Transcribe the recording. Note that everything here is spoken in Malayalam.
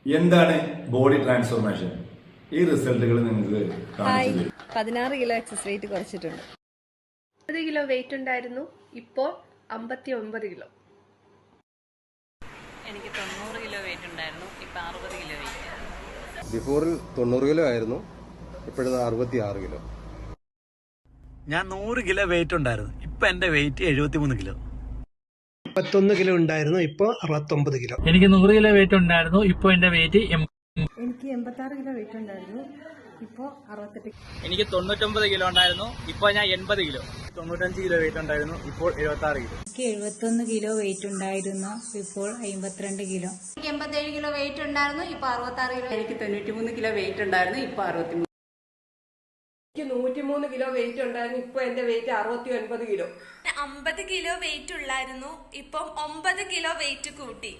എന്താണ് ബോഡി ട്രാൻസ്ഫോർമേഷൻ? ഈ റിസൾട്ടുകൾ നിങ്ങൾക്ക് കാണിച്ചു തരും. 16 കിലോ എക്സസ് വെയിറ്റ് കുറച്ചിട്ടുണ്ട്. 50 കിലോ വെയിറ്റ് ഉണ്ടായിരുന്നു, ഇപ്പോൾ 59 കിലോ. എനിക്ക് 90 കിലോ വെയിറ്റ് ഉണ്ടായിരുന്നു, ഇപ്പൊ 60 കിലോ വെയിറ്റ്. ബിഫോറിൽ 90 കിലോ ആയിരുന്നു, ഇപ്പോഴത് 66 കിലോ. ഞാൻ 100 കിലോ വെയിറ്റ് ഉണ്ടായിരുന്നു, ഇപ്പൊ എന്റെ വെയിറ്റ് 73 കിലോ. 51 കിലോ ഉണ്ടായിരുന്നു, ഇപ്പൊ 69 കിലോ. എനിക്ക് 100 കിലോ വെയിറ്റ് ഉണ്ടായിരുന്നു, ഇപ്പൊ എന്റെ വെയിറ്റ് എനിക്ക് 86 കിലോ വെയിറ്റ് ഉണ്ടായിരുന്നു, ഇപ്പോ 68. എനിക്ക് 99 കിലോ ഉണ്ടായിരുന്നു, ഇപ്പൊ ഞാൻ 80 കിലോ. 95 കിലോ വെയിറ്റ് ഉണ്ടായിരുന്നു, ഇപ്പോൾ 76 കിലോ. എനിക്ക് 71 കിലോ വെയിറ്റ് ഉണ്ടായിരുന്നു, ഇപ്പോൾ 52 കിലോ. എനിക്ക് 87 കിലോ വെയിറ്റ് ഉണ്ടായിരുന്നു, ഇപ്പൊ 66 കിലോ. എനിക്ക് 93 കിലോ വെയിറ്റ് ഉണ്ടായിരുന്നു, ഇപ്പൊ 63. എനിക്ക് 103 കിലോ വെയിറ്റ് ഉണ്ടായിരുന്നു, ഇപ്പൊ എന്റെ വെയിറ്റ് 69 കിലോ. 50 കിലോ വെയിറ്റ് ഉള്ളായിരുന്നു, ഇപ്പം 9 കിലോ വെയിറ്റ് കൂട്ടി.